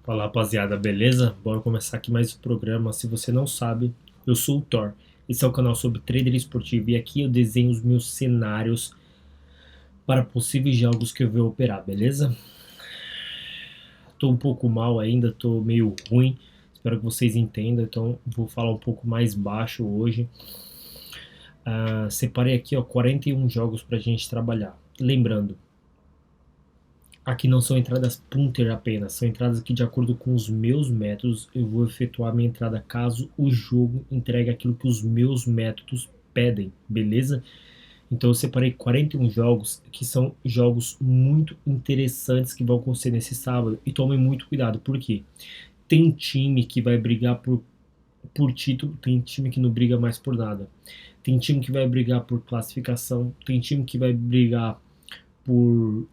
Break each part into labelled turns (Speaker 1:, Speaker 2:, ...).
Speaker 1: Fala rapaziada, beleza? Bora começar aqui mais um programa. Se você não sabe, eu sou o Thor. Esse é o canal sobre trader esportivo e aqui eu desenho os meus cenários para possíveis jogos que eu vou operar, beleza? Tô um pouco mal ainda, tô meio ruim. Espero que vocês entendam, então vou falar um pouco mais baixo hoje. Separei aqui ó 41 jogos pra gente trabalhar. Lembrando, aqui não são entradas punter apenas, são entradas que de acordo com os meus métodos eu vou efetuar minha entrada caso o jogo entregue aquilo que os meus métodos pedem, beleza? Então eu separei 41 jogos que são jogos muito interessantes que vão acontecer nesse sábado e tomem muito cuidado, porque tem time que vai brigar por título, tem time que não briga mais por nada. Tem time que vai brigar por classificação, tem time que vai brigar por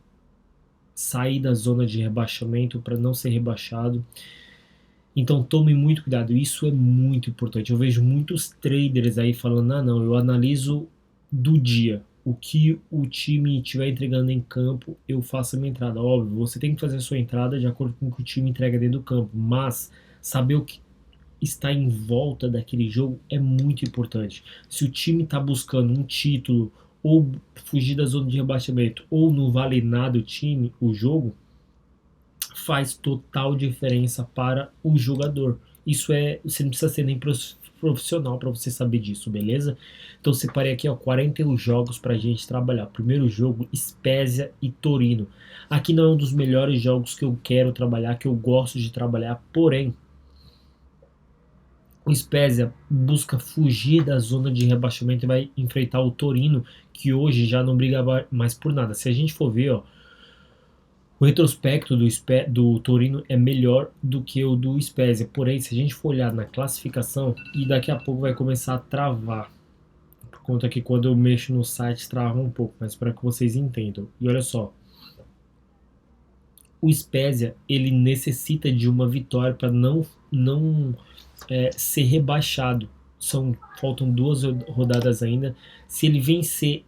Speaker 1: sair da zona de rebaixamento para não ser rebaixado. Então tome muito cuidado, isso é muito importante. Eu vejo muitos traders aí falando: ah, não, eu analiso do dia. O que o time estiver entregando em campo, eu faço a minha entrada. Óbvio, você tem que fazer a sua entrada de acordo com o que o time entrega dentro do campo, mas saber o que está em volta daquele jogo é muito importante. Se o time está buscando um título ou fugir da zona de rebaixamento ou não vale nada o jogo, faz total diferença para o jogador. Isso você não precisa ser nem profissional para você saber disso, beleza? Então separei aqui ó 41 jogos para a gente trabalhar. Primeiro jogo, Spezia e Torino. Aqui não é um dos melhores jogos que eu quero trabalhar, que eu gosto de trabalhar, porém o Spezia busca fugir da zona de rebaixamento e vai enfrentar o Torino, que hoje já não briga mais por nada. Se a gente for ver, ó, o retrospecto do Torino é melhor do que o do Spezia. Porém, se a gente for olhar na classificação, e daqui a pouco vai começar a travar, por conta que quando eu mexo no site trava um pouco, mas para que vocês entendam. E olha só, o Spezia ele necessita de uma vitória para não ser rebaixado. Faltam duas rodadas ainda. Se ele vencer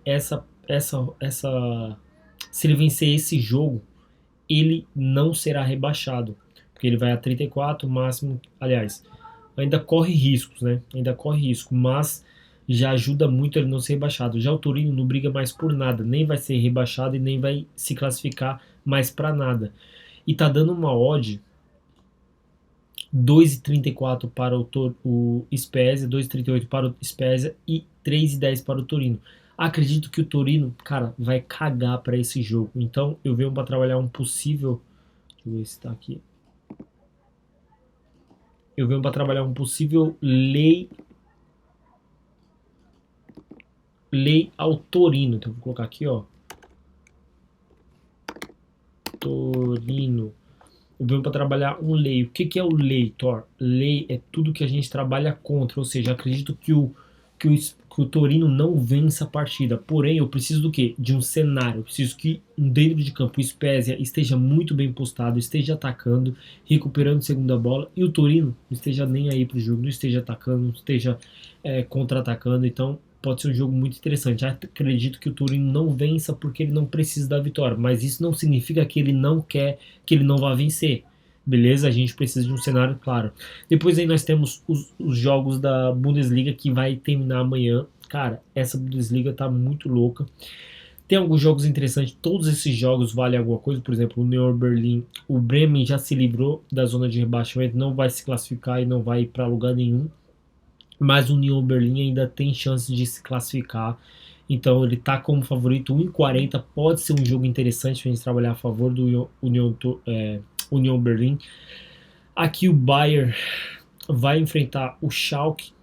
Speaker 1: se ele vencer esse jogo, ele não será rebaixado, porque ele vai a 34 máximo, aliás, ainda corre riscos, né? Ainda corre risco, mas já ajuda muito ele não ser rebaixado. Já o Torino não briga mais por nada, nem vai ser rebaixado e nem vai se classificar mais para nada. E tá dando uma odd 2,34 para o Spezia, 2,38 para o Spezia e 3,10 para o Torino. Acredito que o Torino, cara, vai cagar para esse jogo. Então eu venho para trabalhar um possível. Deixa eu ver se tá aqui. Eu venho para trabalhar um possível lei ao Torino. Então vou colocar aqui, ó. Torino. Eu venho para trabalhar um lei. O que é o lei, Thor? Lei é tudo que a gente trabalha contra. Ou seja, acredito que o Torino não vença a partida. Porém, eu preciso do quê? De um cenário. Eu preciso que dentro de campo o Spezia esteja muito bem postado, esteja atacando, recuperando segunda bola, e o Torino não esteja nem aí para o jogo, não esteja atacando, não esteja contra-atacando. Então, pode ser um jogo muito interessante. Já acredito que o Torino não vença porque ele não precisa da vitória, mas isso não significa que ele não quer, que ele não vá vencer. Beleza? A gente precisa de um cenário claro. Depois aí nós temos os jogos da Bundesliga que vai terminar amanhã. Cara, essa Bundesliga tá muito louca. Tem alguns jogos interessantes, todos esses jogos valem alguma coisa. Por exemplo, o Union Berlin, o Bremen já se livrou da zona de rebaixamento, não vai se classificar e não vai ir para lugar nenhum. Mas o Union Berlin ainda tem chance de se classificar. Então ele está como favorito 1,40. Pode ser um jogo interessante para a gente trabalhar a favor do Union Berlin. Aqui o Bayern vai enfrentar o Schalke.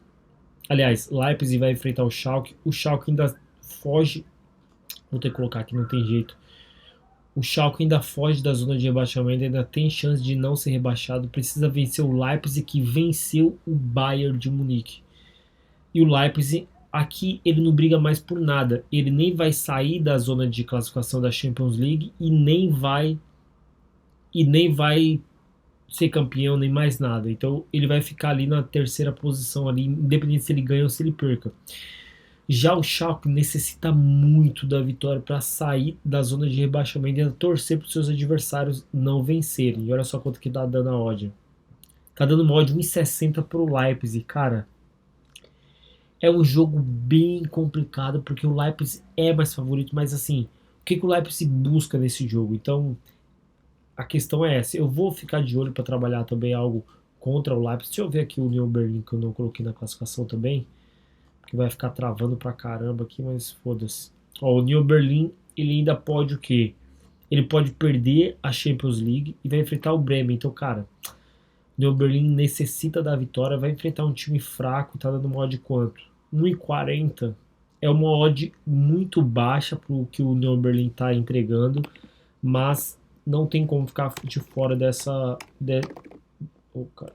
Speaker 1: Aliás, Leipzig vai enfrentar o Schalke. O Schalke ainda foge. Vou ter que colocar aqui, não tem jeito. O Schalke ainda foge da zona de rebaixamento, ainda tem chance de não ser rebaixado. Precisa vencer o Leipzig, que venceu o Bayern de Munique. E o Leipzig, aqui ele não briga mais por nada. Ele nem vai sair da zona de classificação da Champions League e nem vai ser campeão nem mais nada. Então ele vai ficar ali na terceira posição ali, independente se ele ganha ou se ele perca. Já o Schalke necessita muito da vitória para sair da zona de rebaixamento e ainda torcer para os seus adversários não vencerem. E olha só quanto que tá dando a odd. Tá dando uma odd 1,60 pro Leipzig, cara. É um jogo bem complicado porque o Leipzig é mais favorito, mas assim, o que o Leipzig busca nesse jogo? Então, a questão é essa. Eu vou ficar de olho para trabalhar também algo contra o Leipzig. Deixa eu ver aqui o Union Berlin que eu não coloquei na classificação também, que vai ficar travando pra caramba aqui, mas foda-se. Ó, o Union Berlin, ele ainda pode o quê? Ele pode perder a Champions League e vai enfrentar o Bremen. Então, cara, o Union Berlin necessita da vitória, vai enfrentar um time fraco, tá dando uma odd quanto? 1,40 é uma odd muito baixa pro que o Union Berlin tá entregando, mas não tem como ficar de fora dessa. Oh, cara.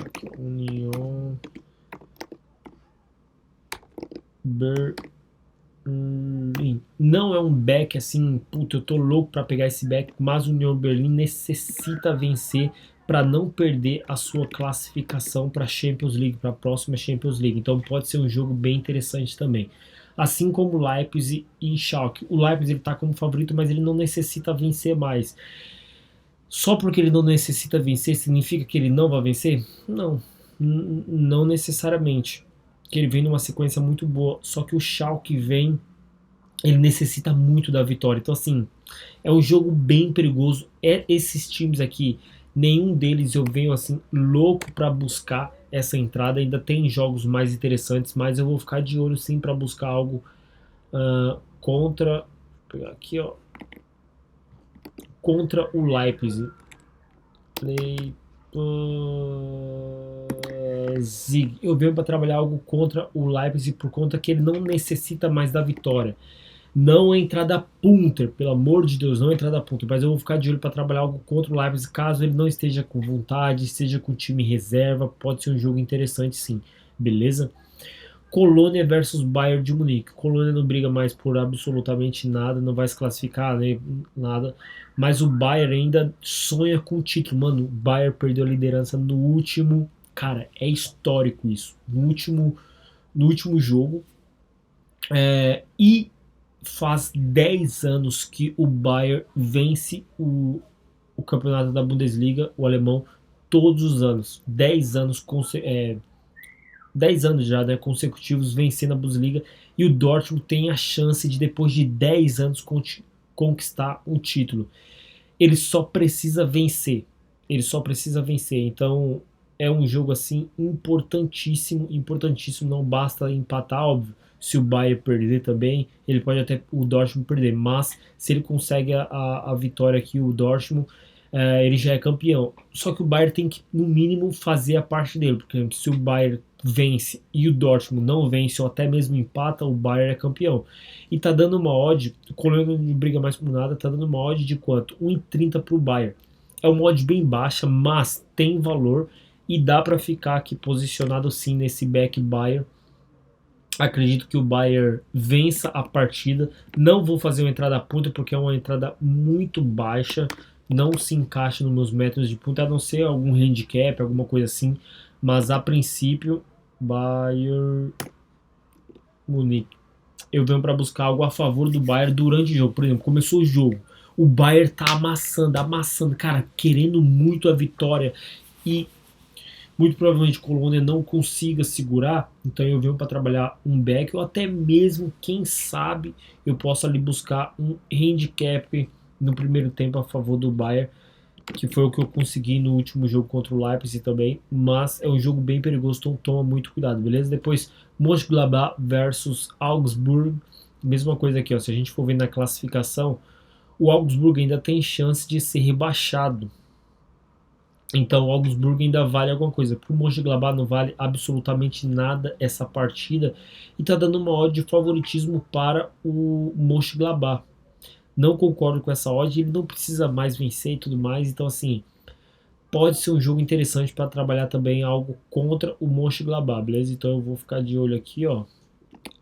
Speaker 1: Aqui, Union Berlin. Não é um back assim, puta, eu tô louco pra pegar esse back, mas o Union Berlin necessita vencer para não perder a sua classificação para a Champions League, para a próxima Champions League. Então pode ser um jogo bem interessante também. Assim como o Leipzig e Schalke. O Leipzig ele tá como favorito, mas ele não necessita vencer mais. Só porque ele não necessita vencer significa que ele não vai vencer? Não, não necessariamente. Que ele vem numa sequência muito boa. Só que o Schalke vem, ele necessita muito da vitória. Então assim, é um jogo bem perigoso. É esses times aqui, nenhum deles eu venho assim louco para buscar essa entrada. Ainda tem jogos mais interessantes, mas eu vou ficar de olho sim para buscar algo contra. Vou pegar aqui, ó, contra o Leipzig. Leipzig. Eu venho para trabalhar algo contra o Leipzig por conta que ele não necessita mais da vitória. Não entrar da punter, pelo amor de Deus, não entrar da punter. Mas eu vou ficar de olho para trabalhar algo contra o Leipzig caso ele não esteja com vontade, esteja com o time reserva. Pode ser um jogo interessante, sim. Beleza? Colônia versus Bayern de Munique. Colônia não briga mais por absolutamente nada, não vai se classificar, nem nada. Mas o Bayern ainda sonha com o título. Mano, o Bayern perdeu a liderança no último. Cara, é histórico isso. No último jogo. E faz 10 anos que o Bayern vence o campeonato da Bundesliga, o alemão, todos os anos. 10 anos já, né, consecutivos vencendo a Bundesliga, e o Dortmund tem a chance de, depois de 10 anos, conquistar um título. Ele só precisa vencer. Ele só precisa vencer. Então é um jogo assim importantíssimo, importantíssimo. Não basta empatar, óbvio. Se o Bayern perder também, ele pode até o Dortmund perder. Mas se ele consegue a vitória aqui, o Dortmund, ele já é campeão. Só que o Bayern tem que, no mínimo, fazer a parte dele. Porque se o Bayern vence e o Dortmund não vence ou até mesmo empata, o Bayern é campeão. E tá dando uma odd, o Colônia não briga mais por nada, tá dando uma odd de quanto? 1,30 pro Bayern. É uma odd bem baixa, mas tem valor e dá para ficar aqui posicionado sim nesse back Bayern. Acredito que o Bayern vença a partida. Não vou fazer uma entrada punta porque é uma entrada muito baixa. Não se encaixa nos meus métodos de punta, a não ser algum handicap, alguma coisa assim. Mas a princípio, Bayern Munique. Eu venho para buscar algo a favor do Bayern durante o jogo. Por exemplo, começou o jogo. O Bayern tá amassando, amassando, cara, querendo muito a vitória. E muito provavelmente Colônia não consiga segurar, então eu venho para trabalhar um back, ou até mesmo, quem sabe, eu posso ali buscar um handicap no primeiro tempo a favor do Bayern, que foi o que eu consegui no último jogo contra o Leipzig também, mas é um jogo bem perigoso, então toma muito cuidado, beleza? Depois, Mönchengladbach versus Augsburg, mesma coisa aqui, ó, se a gente for ver na classificação, o Augsburg ainda tem chance de ser rebaixado. Então o Augsburg ainda vale alguma coisa. Para o Mönchengladbach não vale absolutamente nada essa partida. E está dando uma odd de favoritismo para o Mönchengladbach. Não concordo com essa odd. Ele não precisa mais vencer e tudo mais. Então assim, pode ser um jogo interessante para trabalhar também algo contra o Mönchengladbach, beleza? Então eu vou ficar de olho aqui, ó.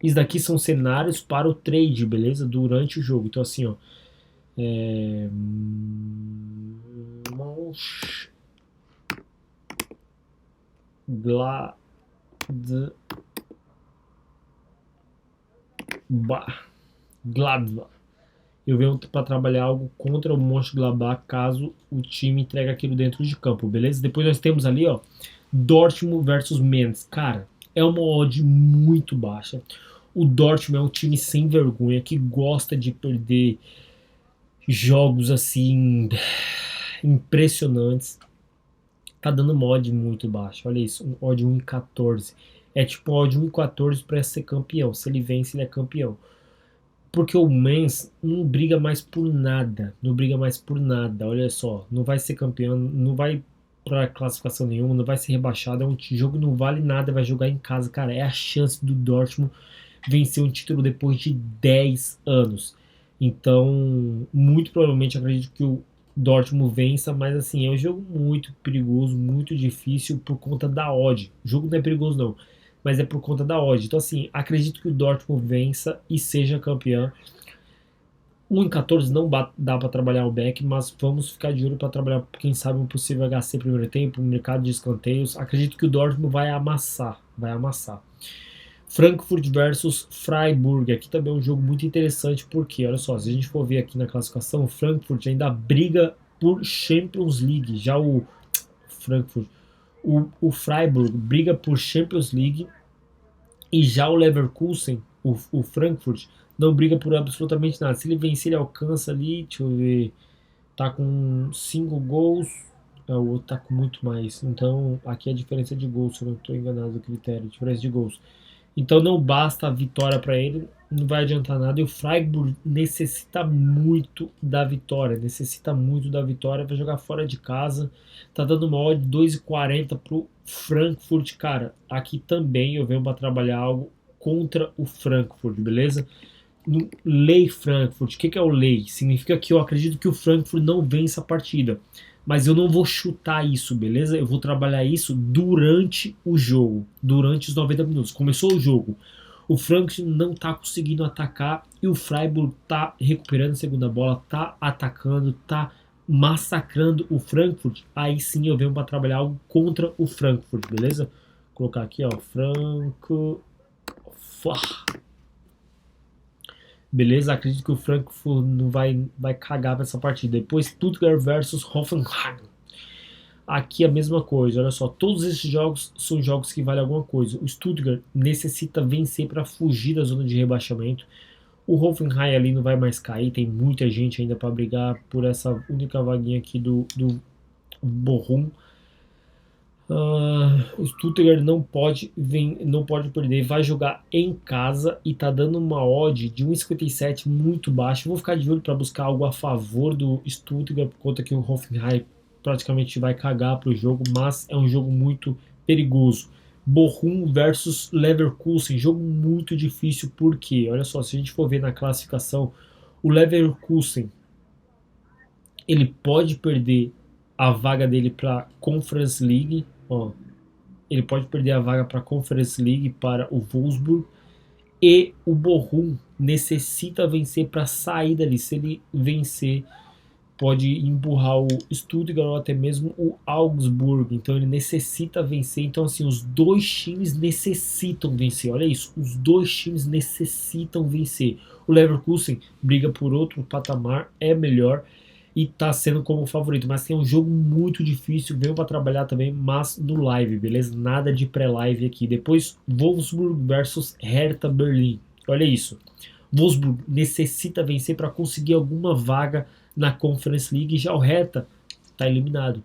Speaker 1: Isso daqui são cenários para o trade, beleza? Durante o jogo. Então assim, ó. Mönchengladbach. Gladbach. Eu venho para trabalhar algo contra o Mönchengladbach caso o time entregue aquilo dentro de campo, beleza? Depois nós temos ali, ó, Dortmund versus Mainz. Cara, é uma odd muito baixa. O Dortmund é um time sem vergonha que gosta de perder jogos assim impressionantes. Tá dando uma odd muito baixa. Olha isso, um odd 1,14. É tipo odd 1,14 para ser campeão. Se ele vence, ele é campeão. Porque o Mainz não briga mais por nada. Não briga mais por nada. Olha só, não vai ser campeão, não vai para classificação nenhuma, não vai ser rebaixado. É um jogo que não vale nada, vai jogar em casa. Cara, é a chance do Dortmund vencer um título depois de 10 anos. Então, muito provavelmente acredito que o Dortmund vença, mas assim, é um jogo muito perigoso, muito difícil por conta da odd. O jogo não é perigoso não, mas é por conta da odd. Então assim, acredito que o Dortmund vença e seja campeão. 1,14 não dá para trabalhar o back, mas vamos ficar de olho para trabalhar, quem sabe, um possível HC primeiro tempo, um mercado de escanteios. Acredito que o Dortmund vai amassar, vai amassar. Frankfurt versus Freiburg. Aqui também é um jogo muito interessante, porque, olha só, se a gente for ver aqui na classificação, o Frankfurt ainda briga por Champions League. Já o Frankfurt, o Freiburg briga por Champions League, e já o Leverkusen, o Frankfurt, não briga por absolutamente nada. Se ele vencer, ele alcança ali, deixa eu ver, tá com 5 gols, o outro tá com muito mais. Então, aqui é a diferença de gols, se eu não estou enganado do critério, diferença de gols. Então não basta a vitória para ele, não vai adiantar nada. E o Freiburg necessita muito da vitória, vai jogar fora de casa. Tá dando uma odd de 2,40 pro Frankfurt, cara. Aqui também eu venho para trabalhar algo contra o Frankfurt, beleza? No Lei Frankfurt, o que é o Lei? Significa que eu acredito que o Frankfurt não vença a partida. Mas eu não vou chutar isso, beleza? Eu vou trabalhar isso durante o jogo, durante os 90 minutos. Começou o jogo, o Frankfurt não tá conseguindo atacar e o Freiburg tá recuperando a segunda bola, tá atacando, tá massacrando o Frankfurt. Aí sim eu venho para trabalhar algo contra o Frankfurt, beleza? Vou colocar aqui, ó, Frankfurt. Beleza? Acredito que o Frankfurt não vai cagar nessa partida. Depois Stuttgart versus Hoffenheim. Aqui a mesma coisa, olha só, todos esses jogos são jogos que valem alguma coisa. O Stuttgart necessita vencer para fugir da zona de rebaixamento. O Hoffenheim ali não vai mais cair, tem muita gente ainda para brigar por essa única vaguinha aqui do Bochum. O Stuttgart não pode perder, vai jogar em casa e tá dando uma odd de 1,57 muito baixo. Vou ficar de olho para buscar algo a favor do Stuttgart, por conta que o Hoffenheim praticamente vai cagar pro jogo, mas é um jogo muito perigoso. Bochum versus Leverkusen, jogo muito difícil, porque, olha só, se a gente for ver na classificação, o Leverkusen ele pode perder a vaga dele para Conference League. Ó, ele pode perder a vaga para a Conference League para o Wolfsburg, e o Bochum necessita vencer para sair dali. Se ele vencer, pode empurrar o Stuttgart ou até mesmo o Augsburg. Então ele necessita vencer. Então assim, os dois times necessitam vencer. Olha isso, os dois times necessitam vencer. O Leverkusen briga por outro patamar, é melhor e tá sendo como favorito, mas tem um jogo muito difícil, veio para trabalhar também, mas no live, beleza? Nada de pré-live aqui. Depois, Wolfsburg versus Hertha Berlim. Olha isso. Wolfsburg necessita vencer para conseguir alguma vaga na Conference League, já o Hertha tá eliminado.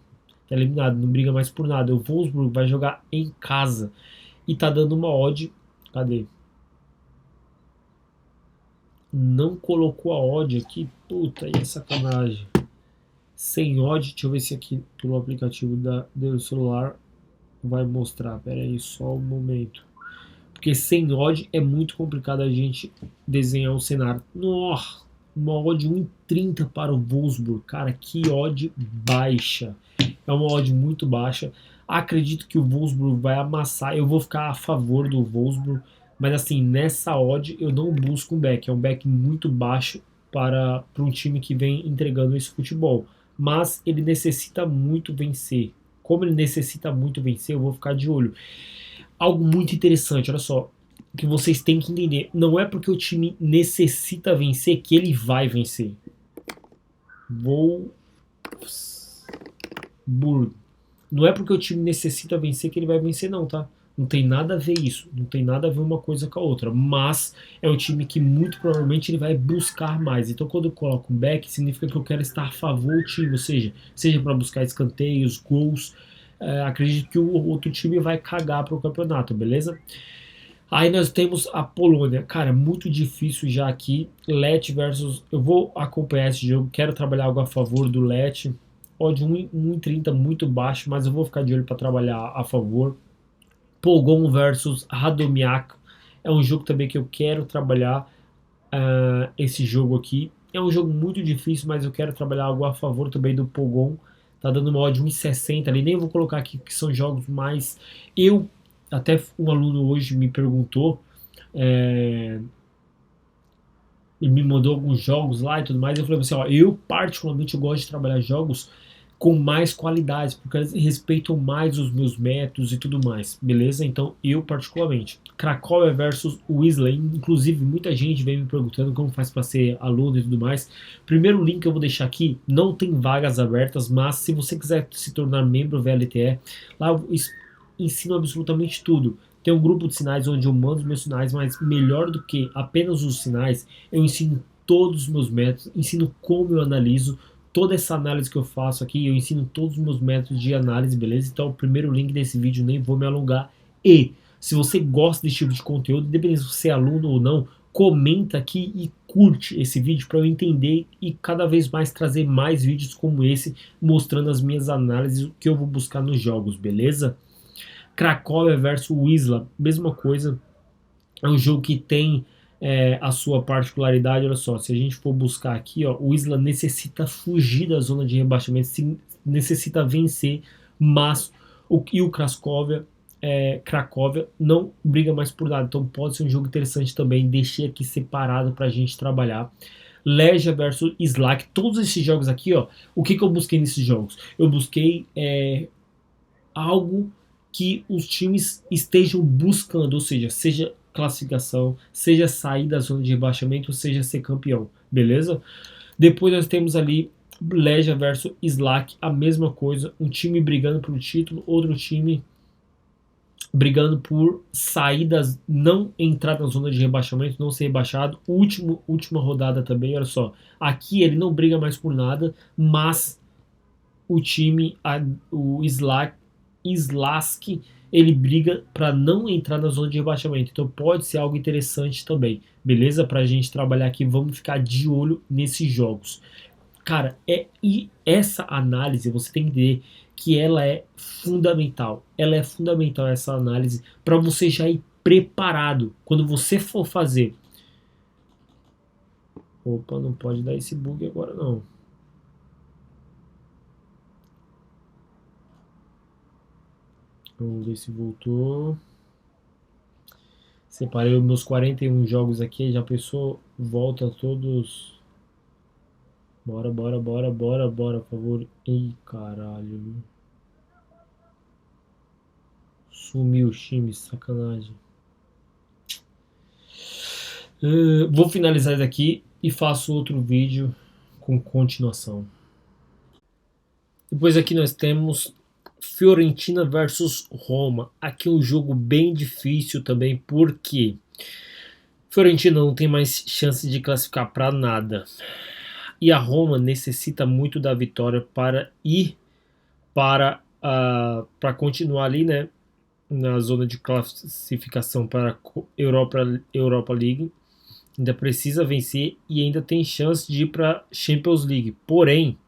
Speaker 1: Tá eliminado, não briga mais por nada. O Wolfsburg vai jogar em casa e tá dando uma odd, cadê? Não colocou a odd aqui, puta, aí é sacanagem. Sem odd, deixa eu ver se aqui pelo aplicativo do celular vai mostrar. Pera aí, só um momento. Porque sem odd é muito complicado a gente desenhar um cenário. Nossa, uma odd 1,30 para o Wolfsburg. Cara, que odd baixa. É uma odd muito baixa. Acredito que o Wolfsburg vai amassar. Eu vou ficar a favor do Wolfsburg. Mas assim, nessa odd eu não busco um back. É um back muito baixo para um time que vem entregando esse futebol. Mas ele necessita muito vencer. Como ele necessita muito vencer, eu vou ficar de olho. algo muito interessante, olha só, que vocês têm que entender. Não é porque o time necessita vencer que ele vai vencer. Wolfsburg. Não é porque o time necessita vencer que ele vai vencer, não, tá? Não tem nada a ver isso. Não tem nada a ver uma coisa com a outra. Mas é um time que muito provavelmente ele vai buscar mais. Então, quando eu coloco um back, significa que eu quero estar a favor do time. Ou seja para buscar escanteios, gols. Acredito que o outro time vai cagar pro campeonato, beleza? Aí nós temos a Polônia. Cara, muito difícil já aqui. Leti versus. Eu vou acompanhar esse jogo. Quero trabalhar algo a favor do Leti. Odd 1,30 muito baixo, mas eu vou ficar de olho para trabalhar a favor. Pogon versus Radomiak. É um jogo também que eu quero trabalhar esse jogo aqui. É um jogo muito difícil, mas eu quero trabalhar algo a favor também do Pogon. Tá dando uma odd 1,60 ali. Nem vou colocar aqui que são jogos mais. Até um aluno hoje me perguntou. Ele me mandou alguns jogos lá e tudo mais. Eu falei assim: ó, eu particularmente gosto de trabalhar jogos com mais qualidades, porque eles respeitam mais os meus métodos e tudo mais, beleza? Então, eu particularmente. Cracóvia versus Wisley, inclusive muita gente vem me perguntando como faz para ser aluno e tudo mais. Primeiro link que eu vou deixar aqui, não tem vagas abertas, mas se você quiser se tornar membro VLTE, lá eu ensino absolutamente tudo. Tem um grupo de sinais onde eu mando os meus sinais, mas melhor do que apenas os sinais, eu ensino todos os meus métodos, ensino como eu analiso, toda essa análise que eu faço aqui, eu ensino todos os meus métodos de análise, beleza? Então, o primeiro link desse vídeo, nem vou me alongar. E, se você gosta desse tipo de conteúdo, independente se você é aluno ou não, comenta aqui e curte esse vídeo para eu entender e cada vez mais trazer mais vídeos como esse, mostrando as minhas análises, o que eu vou buscar nos jogos, beleza? Cracóvia versus Wisla, mesma coisa. É um jogo que tem a sua particularidade. Olha só, se a gente for buscar aqui, ó, o Isla necessita fugir da zona de rebaixamento, necessita vencer, mas o Cracóvia não briga mais por nada, então pode ser um jogo interessante também. Deixei aqui separado para a gente trabalhar. Legia versus Slack, todos esses jogos aqui, ó, o que eu busquei nesses jogos? Eu busquei algo que os times estejam buscando, ou seja classificação, seja sair da zona de rebaixamento, seja ser campeão, beleza? Depois nós temos ali Legia versus Slack, a mesma coisa, um time brigando pelo título, outro time brigando por saídas, não entrar na zona de rebaixamento, não ser rebaixado. Última rodada também, olha só, aqui ele não briga mais por nada, mas o time, o Slask, ele briga para não entrar na zona de rebaixamento. Então pode ser algo interessante também, beleza? Para a gente trabalhar aqui, vamos ficar de olho nesses jogos. Cara, e essa análise, você tem que entender que ela é fundamental. Ela é fundamental, essa análise, para você já ir preparado. Quando você for fazer... Opa, não pode dar esse bug agora não. Vamos ver se voltou. Separei os meus 41 jogos aqui. Já pensou? Volta todos. Bora, por favor. Ih, caralho. Sumiu o time, sacanagem. Vou finalizar isso aqui e faço outro vídeo com continuação. Depois aqui nós temos Fiorentina versus Roma. Aqui é um jogo bem difícil também, porque Fiorentina não tem mais chance de classificar para nada. E a Roma necessita muito da vitória para ir para continuar ali, né, na zona de classificação para a Europa League. Ainda precisa vencer e ainda tem chance de ir para Champions League. Porém,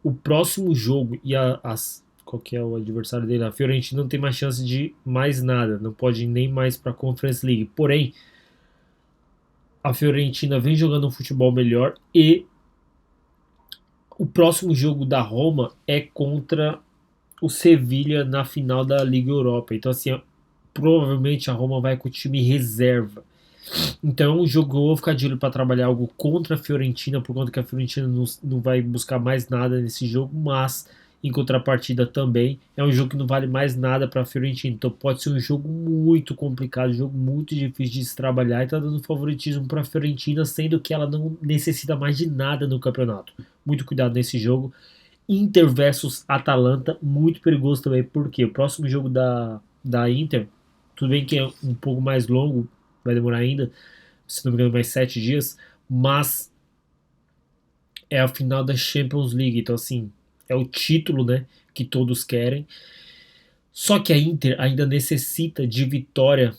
Speaker 1: o próximo jogo e qual que é o adversário dele? A Fiorentina não tem mais chance de mais nada, não pode ir nem mais para a Conference League. Porém, a Fiorentina vem jogando um futebol melhor e o próximo jogo da Roma é contra o Sevilha na final da Liga Europa. Então, assim, provavelmente a Roma vai com o time reserva. Então é um jogo que eu vou ficar de olho para trabalhar algo contra a Fiorentina, por conta que a Fiorentina não vai buscar mais nada nesse jogo, mas Em contrapartida também, é um jogo que não vale mais nada para a Fiorentina. Então pode ser um jogo muito complicado, um jogo muito difícil de se trabalhar e tá dando favoritismo para a Fiorentina, sendo que ela não necessita mais de nada no campeonato. Muito cuidado nesse jogo. Inter versus Atalanta, muito perigoso também, porque o próximo jogo da Inter, tudo bem que é um pouco mais longo, vai demorar ainda, se não me engano, mais 7 dias, mas é a final da Champions League, então assim, é o título, né, que todos querem. Só que a Inter ainda necessita de vitória.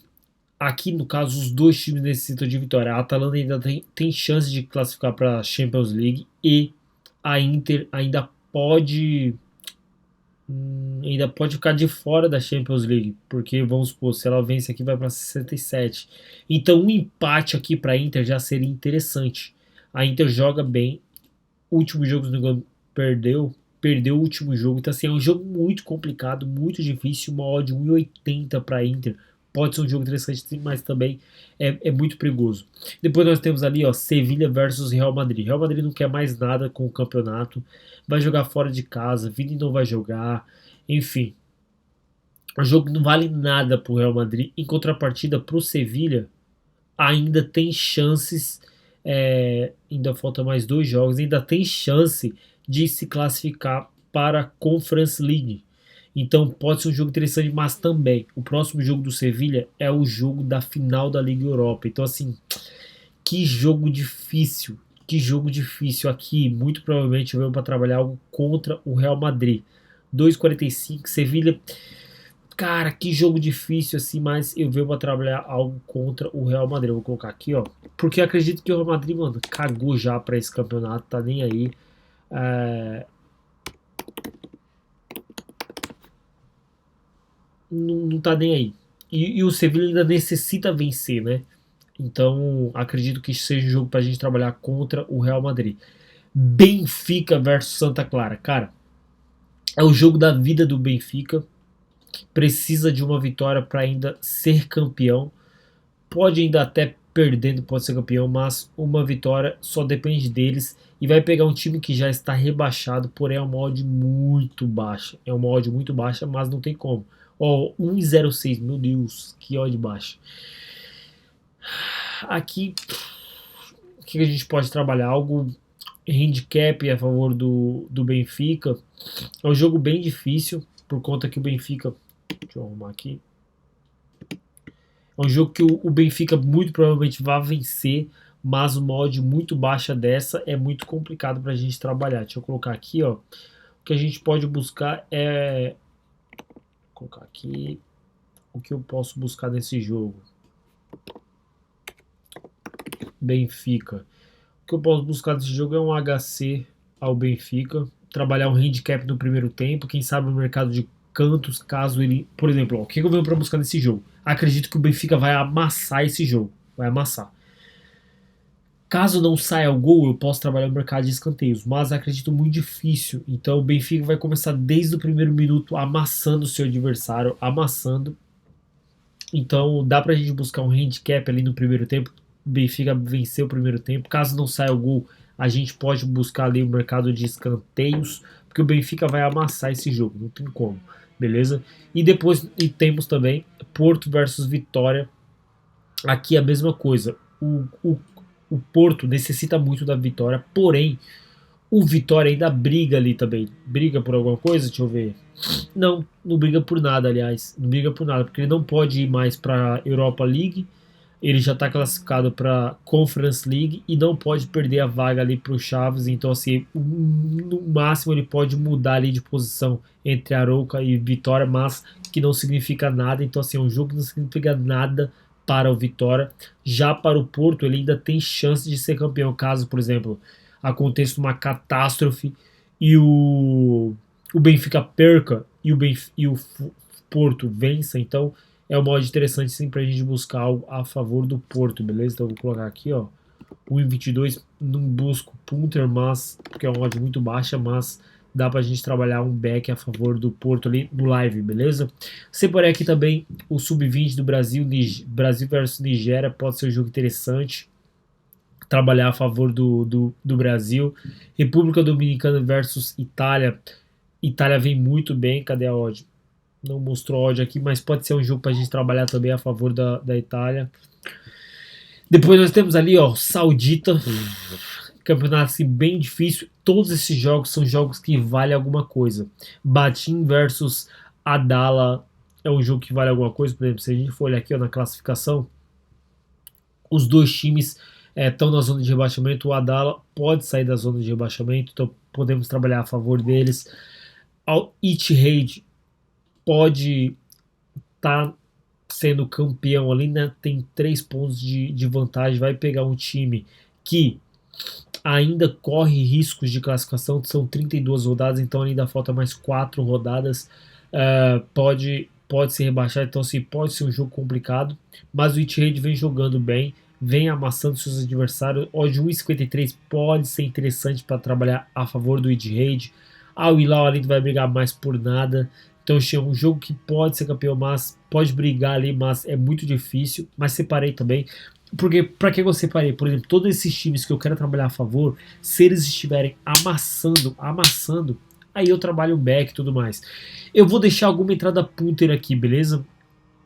Speaker 1: Aqui, no caso, os dois times necessitam de vitória. A Atalanta ainda tem chance de classificar para a Champions League e a Inter ainda pode ficar de fora da Champions League, porque vamos supor, se ela vence aqui vai para 67. Então um empate aqui para a Inter já seria interessante. A Inter joga bem, o último jogo se não me engano, perdeu o último jogo, então assim, é um jogo muito complicado, muito difícil, uma odd 1,80 para a Inter. Pode ser um jogo interessante, mas também é muito perigoso. Depois nós temos ali, ó, Sevilha versus Real Madrid. Real Madrid não quer mais nada com o campeonato, vai jogar fora de casa, Vini não vai jogar, enfim. O jogo não vale nada para o Real Madrid. Em contrapartida, para o Sevilha, ainda tem chances, ainda falta mais 2 jogos, ainda tem chance de se classificar para a Conference League. Então pode ser um jogo interessante, mas também o próximo jogo do Sevilha é o jogo da final da Liga Europa. Então assim, que jogo difícil, que jogo difícil aqui. Muito provavelmente vamos para trabalhar algo contra o Real Madrid. 2,45, Sevilha. Cara, que jogo difícil assim, mas eu venho pra trabalhar algo contra o Real Madrid. Eu vou colocar aqui, ó. Porque eu acredito que o Real Madrid, mano, cagou já pra esse campeonato, tá nem aí. É, não tá nem aí. E o Sevilla ainda necessita vencer, né? Então, acredito que seja um jogo pra gente trabalhar contra o Real Madrid. Benfica versus Santa Clara. Cara, é o jogo da vida do Benfica. Precisa de uma vitória para ainda ser campeão. Pode ainda até perdendo, pode ser campeão, mas uma vitória só depende deles. E vai pegar um time que já está rebaixado, porém é uma odd muito baixa. É uma odd muito baixa, mas não tem como. Ó, 1,06, meu Deus, que odd baixa. Aqui, o que a gente pode trabalhar? Algo handicap a favor do Benfica. É um jogo bem difícil, por conta que o Benfica. Deixa eu arrumar aqui. É um jogo que o Benfica muito provavelmente vai vencer, mas uma odd muito baixa dessa é muito complicado para a gente trabalhar. Deixa eu colocar aqui, ó. O que a gente pode buscar é. Vou colocar aqui. O que eu posso buscar nesse jogo? Benfica. O que eu posso buscar nesse jogo é um HC ao Benfica. Trabalhar um handicap no primeiro tempo. Quem sabe o mercado de cantos, caso ele. Por exemplo, ó, o que eu venho para buscar nesse jogo? Acredito que o Benfica vai amassar esse jogo. Vai amassar. Caso não saia o gol, eu posso trabalhar no mercado de escanteios, mas acredito muito difícil. Então o Benfica vai começar desde o primeiro minuto amassando o seu adversário, amassando. Então dá pra gente buscar um handicap ali no primeiro tempo. O Benfica venceu o primeiro tempo. Caso não saia o gol, a gente pode buscar ali o mercado de escanteios, porque o Benfica vai amassar esse jogo, não tem como, beleza? E depois temos também Porto versus Vitória. Aqui a mesma coisa. O Porto necessita muito da vitória, porém o Vitória ainda briga ali também. Briga por alguma coisa? Deixa eu ver. Não briga por nada, aliás. Não briga por nada, porque ele não pode ir mais para Europa League. Ele já está classificado para Conference League e não pode perder a vaga ali para o Chaves. Então, assim, no máximo ele pode mudar ali de posição entre Arouca e Vitória, mas que não significa nada. Então, assim, é um jogo que não significa nada para o Vitória. Já para o Porto, ele ainda tem chance de ser campeão, caso, por exemplo, aconteça uma catástrofe e o Benfica perca e o Porto vença. Então, é uma odd interessante sim pra gente buscar algo a favor do Porto, beleza? Então eu vou colocar aqui, ó, 1,22, não busco punter, mas, porque é uma odd muito baixa, mas dá pra gente trabalhar um back a favor do Porto ali no live, beleza? Separei aqui também o sub-20 do Brasil, Brasil versus Nigéria, pode ser um jogo interessante, trabalhar a favor do Brasil. República Dominicana versus Itália, Itália vem muito bem, cadê a odd? Não mostrou odd aqui, mas pode ser um jogo pra gente trabalhar também a favor da Itália. Depois nós temos ali, ó, Saudita, campeonato assim, bem difícil. Todos esses jogos são jogos que valem alguma coisa. Batim versus Adala é um jogo que vale alguma coisa. Por exemplo, se a gente for olhar aqui ó, na classificação, os dois times estão na zona de rebaixamento. O Adala pode sair da zona de rebaixamento, então podemos trabalhar a favor deles. O Etihad pode estar sendo campeão ali, né? Tem 3 pontos de vantagem. Vai pegar um time que ainda corre riscos de classificação, são 32 rodadas, então ainda falta mais 4 rodadas. Pode ser rebaixado, então assim, pode ser um jogo complicado, mas o Etihad vem jogando bem, vem amassando seus adversários. Odd 1,53 pode ser interessante para trabalhar a favor do Etihad. O Hilal ali vai brigar mais por nada. Então, é um jogo que pode ser campeão, mas pode brigar ali, mas é muito difícil. Mas separei também. Porque, para que eu separei? Por exemplo, todos esses times que eu quero trabalhar a favor, se eles estiverem amassando, aí eu trabalho o back e tudo mais. Eu vou deixar alguma entrada punter aqui, beleza?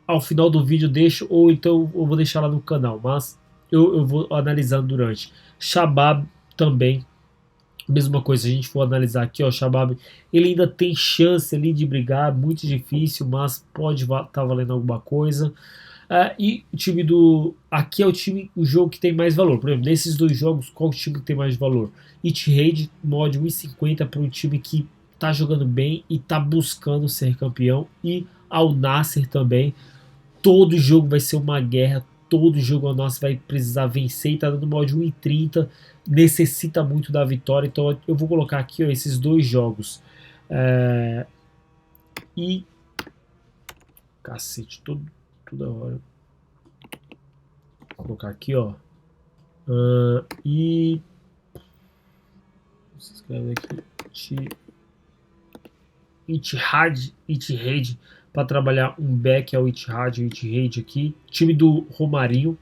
Speaker 1: Ao final do vídeo eu deixo, ou então eu vou deixar lá no canal, mas eu vou analisando durante. Shabab também, mesma coisa, se a gente for analisar aqui, ó, o Shabab, ele ainda tem chance ali de brigar, muito difícil, mas pode estar valendo alguma coisa. E o time do. Aqui é o jogo que tem mais valor. Por exemplo, nesses dois jogos, qual o time que tem mais valor? Etihad, mod 1,50 para um time que tá jogando bem e tá buscando ser campeão. E Al Nassr também. Todo jogo vai ser uma guerra. Todo jogo a nossa vai precisar vencer. E tá dando mod 1,30. Necessita muito da vitória. Então eu vou colocar aqui ó, esses dois jogos. E. Cacete, toda hora. Vou colocar aqui, ó. E. Se escreve aqui. Etihad. Para trabalhar um back ao Etihad aqui. Time do Romarinho.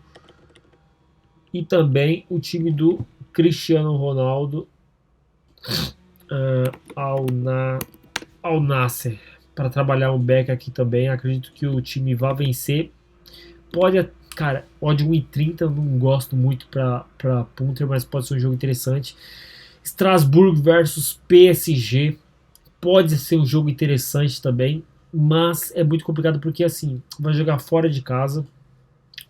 Speaker 1: E também o time do Cristiano Ronaldo. Al Nassr. Para trabalhar um back aqui também. Acredito que o time vai vencer. Pode, cara, odd 1,30 eu não gosto muito para punter, mas pode ser um jogo interessante. Strasbourg versus PSG pode ser um jogo interessante também, mas é muito complicado porque assim, vai jogar fora de casa,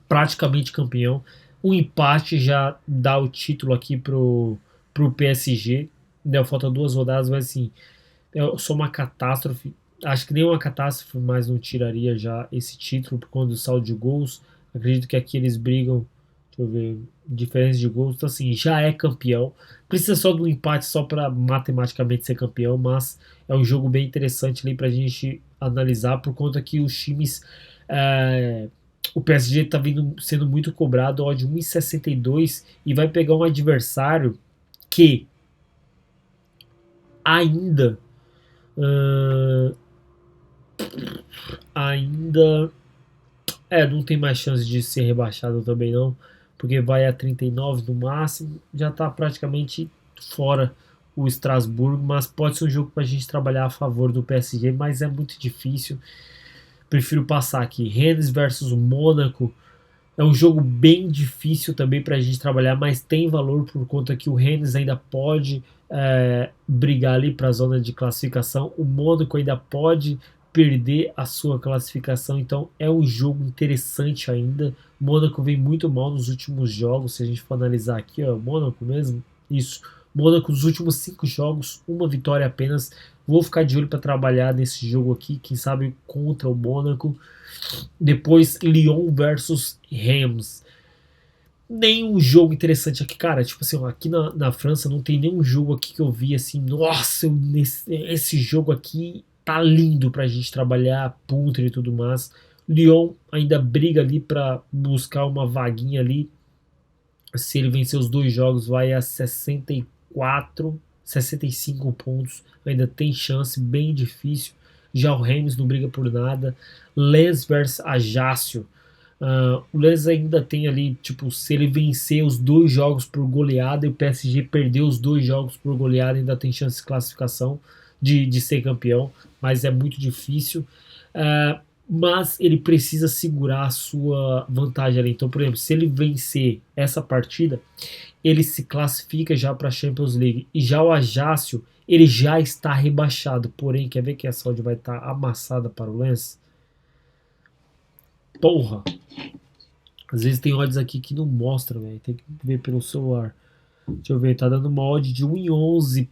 Speaker 1: praticamente campeão. Um empate já dá o título aqui pro PSG. Ainda falta 2 rodadas, mas assim, eu sou uma catástrofe. Acho que nem uma catástrofe, mas não tiraria já esse título por conta do saldo de gols. Acredito que aqui eles brigam, deixa eu ver, diferença de gols. Então, assim, já é campeão. Precisa só do empate só para matematicamente ser campeão, mas é um jogo bem interessante ali para a gente analisar por conta que os times. O PSG está sendo muito cobrado, odd 1,62 e vai pegar um adversário que ainda. Não tem mais chance de ser rebaixado também não, porque vai a 39 no máximo, já está praticamente fora o Strasbourg, mas pode ser um jogo para a gente trabalhar a favor do PSG, mas é muito difícil, prefiro passar aqui. Rennes versus Mônaco, é um jogo bem difícil também para a gente trabalhar, mas tem valor por conta que o Rennes ainda pode brigar ali para a zona de classificação, o Mônaco ainda pode perder a sua classificação, então é um jogo interessante ainda. Mônaco vem muito mal nos últimos jogos, se a gente for analisar aqui, ó, Mônaco mesmo, isso. Mônaco nos últimos 5 jogos, uma vitória apenas. Vou ficar de olho para trabalhar nesse jogo aqui, quem sabe contra o Mônaco. Depois Lyon versus Reims. Nenhum jogo interessante aqui, cara. Tipo assim, aqui na França não tem nenhum jogo aqui que eu vi assim, nossa, esse jogo aqui tá lindo pra gente trabalhar, punter e tudo mais. Lyon ainda briga ali pra buscar uma vaguinha ali. Se ele vencer os 2 jogos, vai a 64, 65 pontos. Ainda tem chance, bem difícil. Já o Reims não briga por nada. Lens versus Ajaccio. O Lens ainda tem ali, tipo, se ele vencer os 2 jogos por goleada e o PSG perder os 2 jogos por goleada, ainda tem chance de classificação. de ser campeão, mas é muito difícil. Mas ele precisa segurar a sua vantagem ali. Então, por exemplo, se ele vencer essa partida, ele se classifica já para a Champions League. E já o Ajácio, ele já está rebaixado. Porém, quer ver que essa odd vai estar amassada para o Lens? Porra! Às vezes tem odds aqui que não mostram, velho. Tem que ver pelo celular. Deixa eu ver, tá dando uma odd de 1,11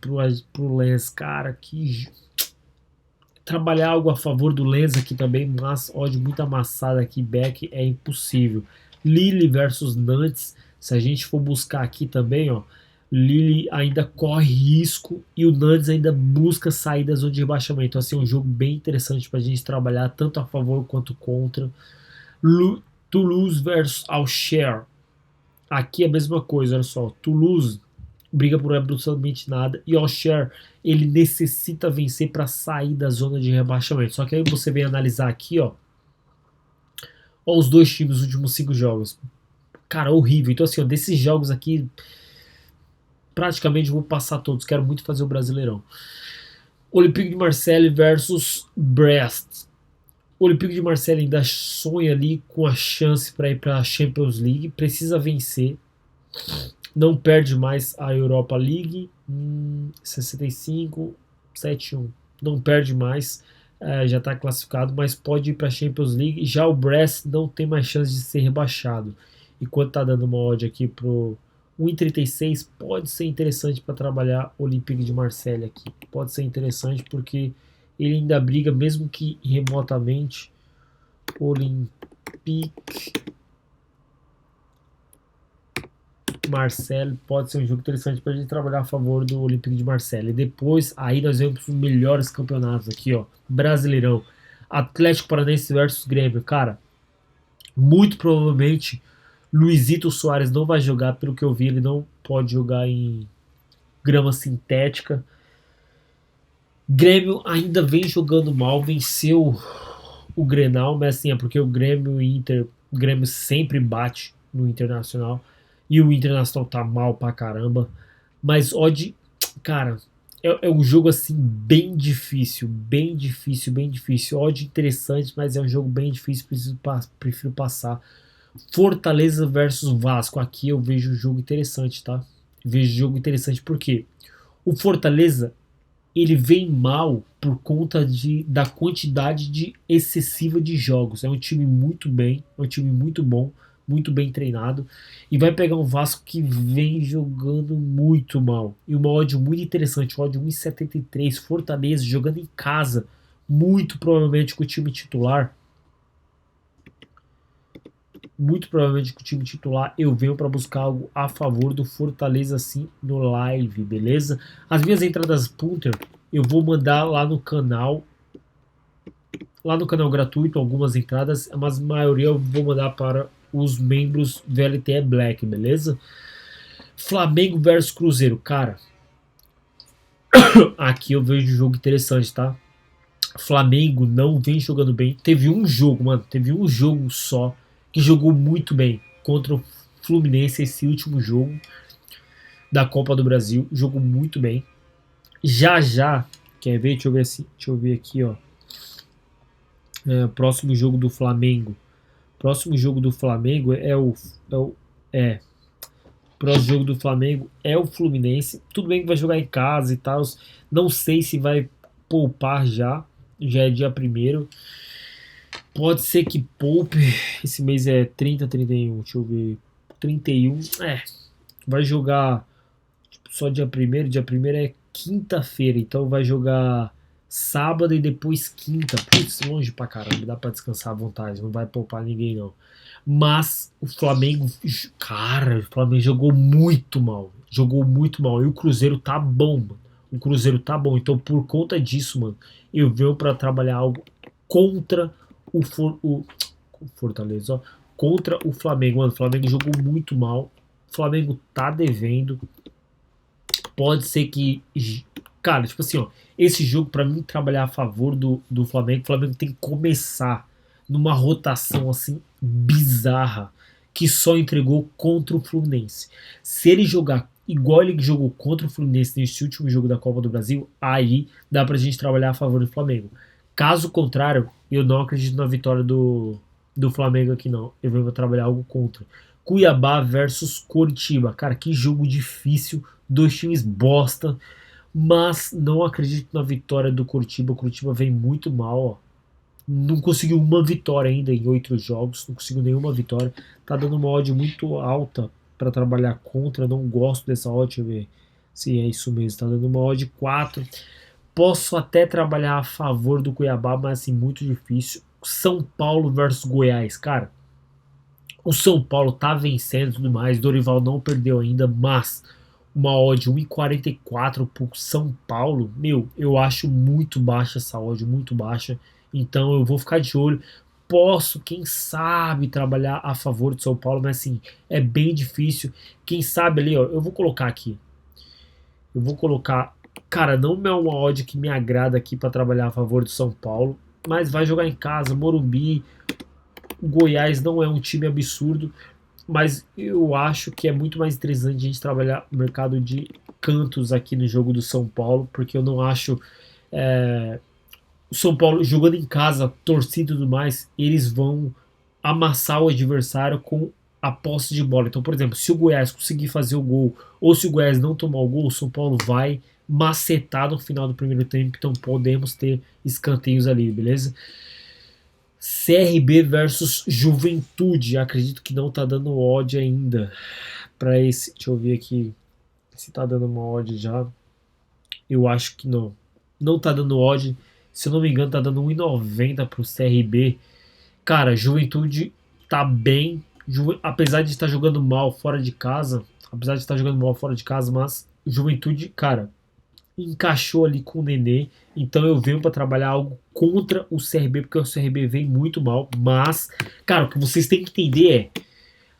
Speaker 1: pro Lens. Cara, que trabalhar algo a favor do Lens aqui também, mas odd muito amassada aqui, back é impossível. Lille versus Nantes, se a gente for buscar aqui também, ó, Lille ainda corre risco e o Nantes ainda busca sair da zona de rebaixamento. Então, assim, é um jogo bem interessante para a gente trabalhar tanto a favor quanto contra. Toulouse versus Auxerre. Aqui é a mesma coisa, olha só. Toulouse briga por absolutamente nada e Auxerre ele necessita vencer para sair da zona de rebaixamento. Só que aí você vem analisar aqui, ó os dois times nos últimos 5 jogos. Cara, horrível. Então assim, ó, desses jogos aqui praticamente vou passar todos. Quero muito fazer o Brasileirão. Olympique de Marseille versus Brest. O Olympique de Marseille ainda sonha ali com a chance para ir para a Champions League. Precisa vencer. Não perde mais a Europa League. 65, 7-1. Não perde mais. Já está classificado, mas pode ir para a Champions League. Já o Brest não tem mais chance de ser rebaixado. E quanto está dando uma odd aqui pro 1,36, pode ser interessante para trabalhar o Olympique de Marseille aqui. Pode ser interessante porque ele ainda briga, mesmo que remotamente. Olympique Marseille pode ser um jogo interessante para a gente trabalhar a favor do Olympique de Marseille. E depois, aí nós vemos os melhores campeonatos aqui, ó. Brasileirão. Atlético Paranaense versus Grêmio. Cara, muito provavelmente Luizito Soares não vai jogar, pelo que eu vi, ele não pode jogar em grama sintética. Grêmio ainda vem jogando mal, venceu o Grenal, mas assim, é porque o Grêmio e o Grêmio sempre bate no Internacional. E o Internacional tá mal pra caramba. Mas odd, cara, é um jogo assim bem difícil. Bem difícil, bem difícil. Odd interessante, mas é um jogo bem difícil. Prefiro passar. Fortaleza versus Vasco. Aqui eu vejo um jogo interessante, tá? Vejo jogo interessante porque o Fortaleza ele vem mal por conta da quantidade excessiva de jogos. É um time muito bem, é um time muito bom, muito bem treinado, e vai pegar um Vasco que vem jogando muito mal. E uma odd muito interessante, odd 1,73, Fortaleza jogando em casa, muito provavelmente com o time titular. Muito provavelmente com o time titular eu venho para buscar algo a favor do Fortaleza assim no live, beleza? As minhas entradas punter eu vou mandar lá no canal gratuito, algumas entradas, mas a maioria eu vou mandar para os membros VLTE Black, beleza? Flamengo versus Cruzeiro, cara, aqui eu vejo um jogo interessante, tá? Flamengo não vem jogando bem, teve um jogo só que jogou muito bem contra o Fluminense, esse último jogo da Copa do Brasil, jogou muito bem. Já, quer ver? Deixa eu ver aqui, ó. Próximo jogo do Flamengo. Próximo jogo do Flamengo próximo jogo do Flamengo é o Fluminense. Tudo bem que vai jogar em casa e tal. Não sei se vai poupar já. Já é dia 1º. Pode ser que poupe. Esse mês é 30, 31. Deixa eu ver. 31. Vai jogar só dia 1º. Dia 1º é quinta-feira. Então vai jogar sábado e depois quinta. Putz, longe pra caramba. Dá pra descansar à vontade. Não vai poupar ninguém, não. Mas o Flamengo. Cara, o Flamengo jogou muito mal. Jogou muito mal. E o Cruzeiro tá bom, mano. O Cruzeiro tá bom. Então, por conta disso, mano, eu venho pra trabalhar algo contra o Fortaleza, ó, contra o Flamengo. Mano, o Flamengo jogou muito mal. O Flamengo tá devendo. Pode ser que, cara, tipo assim, ó, esse jogo pra mim trabalhar a favor do Flamengo, o Flamengo tem que começar numa rotação assim bizarra que só entregou contra o Fluminense. Se ele jogar igual ele jogou contra o Fluminense nesse último jogo da Copa do Brasil, aí dá pra gente trabalhar a favor do Flamengo. Caso contrário, eu não acredito na vitória do Flamengo aqui não. Eu vou trabalhar algo contra. Cuiabá versus Coritiba. Cara, que jogo difícil. Dois times bosta. Mas não acredito na vitória do Coritiba. O Coritiba vem muito mal, ó. Não conseguiu uma vitória ainda em 8 jogos. Não conseguiu nenhuma vitória. Tá dando uma odd muito alta para trabalhar contra. Não gosto dessa odd. Deixa eu ver se é isso mesmo. Tá dando uma odd 4. Posso até trabalhar a favor do Cuiabá, mas assim, muito difícil. São Paulo versus Goiás. Cara, o São Paulo tá vencendo e tudo mais. Dorival não perdeu ainda, mas uma odd 1,44 pro São Paulo, meu, eu acho muito baixa essa odd, muito baixa. Então eu vou ficar de olho. Posso, quem sabe, trabalhar a favor do São Paulo, mas assim, é bem difícil. Quem sabe ali, ó, eu vou colocar aqui. Eu vou colocar. Cara, não é uma odd que me agrada aqui para trabalhar a favor do São Paulo, mas vai jogar em casa, Morumbi. O Goiás não é um time absurdo, mas eu acho que é muito mais interessante a gente trabalhar o mercado de cantos aqui no jogo do São Paulo, porque eu não acho o São Paulo jogando em casa, torcida e tudo mais, eles vão amassar o adversário com a posse de bola. Então, por exemplo, se o Goiás conseguir fazer o gol ou se o Goiás não tomar o gol, o São Paulo vai macetar no final do primeiro tempo. Então, podemos ter escanteios ali, beleza? CRB versus Juventude. Acredito que não tá dando odd ainda para esse. Deixa eu ver aqui se tá dando uma odd já. Eu acho que não. Não tá dando odd. Se eu não me engano, tá dando 1,90 pro CRB. Cara, Juventude tá bem. Apesar de estar jogando mal fora de casa. Apesar de estar jogando mal fora de casa, mas Juventude, cara, encaixou ali com o Nenê. Então eu venho para trabalhar algo contra o CRB, porque o CRB vem muito mal. Mas, cara, o que vocês têm que entender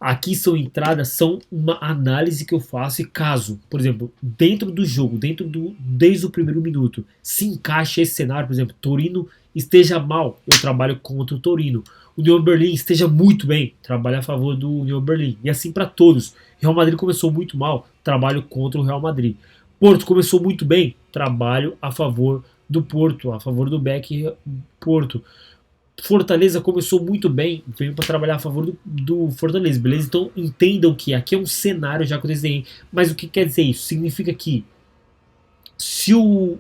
Speaker 1: aqui são entradas, são uma análise que eu faço e caso, por exemplo, dentro do jogo, desde o primeiro minuto, se encaixa esse cenário, por exemplo, Torino esteja mal, eu trabalho contra o Torino. O União Berlim esteja muito bem, trabalho a favor do União Berlim. E assim para todos. Real Madrid começou muito mal, trabalho contra o Real Madrid. Porto começou muito bem, trabalho a favor do Porto, a favor do Beck Porto. Fortaleza começou muito bem, veio para trabalhar a favor do Fortaleza, beleza? Então entendam que aqui é um cenário já que eu desenhei. Mas o que quer dizer isso? Significa que se o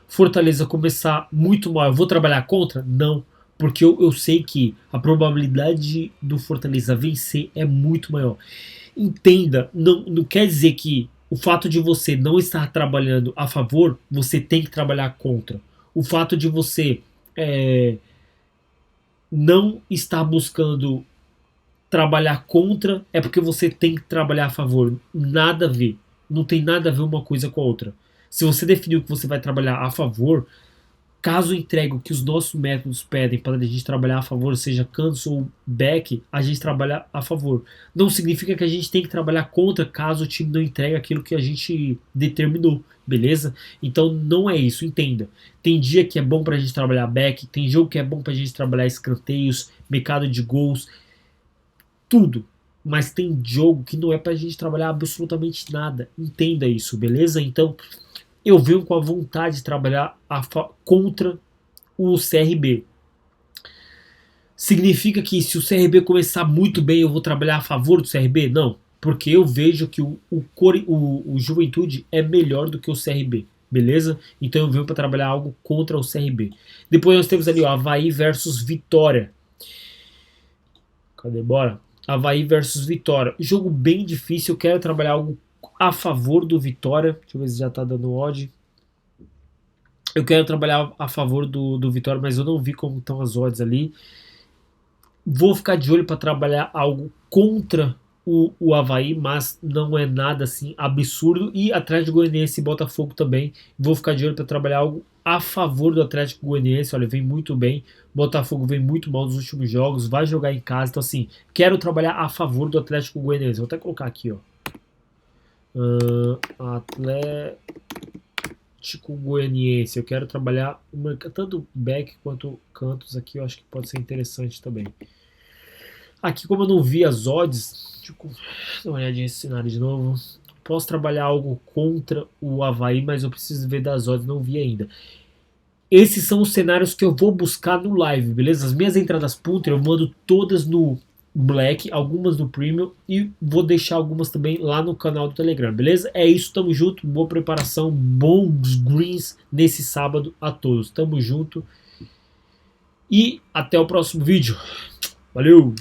Speaker 1: Fortaleza começar muito mal, eu vou trabalhar contra? Não. Porque eu sei que a probabilidade do Fortaleza vencer é muito maior. Entenda, não quer dizer que o fato de você não estar trabalhando a favor, você tem que trabalhar contra. O fato de você não estar buscando trabalhar contra é porque você tem que trabalhar a favor. Nada a ver. Não tem nada a ver uma coisa com a outra. Se você definiu que você vai trabalhar a favor, caso entregue o que os nossos métodos pedem para a gente trabalhar a favor, seja cantos ou back, a gente trabalha a favor. Não significa que a gente tem que trabalhar contra caso o time não entregue aquilo que a gente determinou, beleza? Então não é isso, entenda. Tem dia que é bom para a gente trabalhar back, tem jogo que é bom para a gente trabalhar escanteios, mercado de gols, tudo. Mas tem jogo que não é pra gente trabalhar absolutamente nada. Entenda isso, beleza? Então, eu venho com a vontade de trabalhar contra o CRB. Significa que se o CRB começar muito bem, eu vou trabalhar a favor do CRB? Não. Porque eu vejo que o Juventude é melhor do que o CRB. Beleza? Então eu venho para trabalhar algo contra o CRB. Depois nós temos ali, ó, Avaí versus Vitória. Cadê? Bora. Avaí versus Vitória. Jogo bem difícil. Eu quero trabalhar algo a favor do Vitória. Deixa eu ver se já tá dando odd. Eu quero trabalhar a favor do Vitória, mas eu não vi como estão as odds ali. Vou ficar de olho para trabalhar algo contra o Avaí, mas não é nada assim absurdo. E Atlético Goianiense e Botafogo também. Vou ficar de olho para trabalhar algo a favor do Atlético Goianiense. Olha, vem muito bem. Botafogo vem muito mal nos últimos jogos. Vai jogar em casa. Então, assim, quero trabalhar a favor do Atlético Goianiense. Vou até colocar aqui, ó. Atlético Goianiense. Eu quero trabalhar tanto back quanto cantos aqui. Eu acho que pode ser interessante também. Aqui, como eu não vi as odds, deixa eu dar uma olhadinha nesse cenário de novo. Posso trabalhar algo contra o Avaí, mas eu preciso ver das odds, não vi ainda. Esses são os cenários que eu vou buscar no live, beleza? As minhas entradas punter eu mando todas no Black, algumas no Premium e vou deixar algumas também lá no canal do Telegram, beleza? É isso, tamo junto, boa preparação, bons greens nesse sábado a todos. Tamo junto e até o próximo vídeo. Valeu!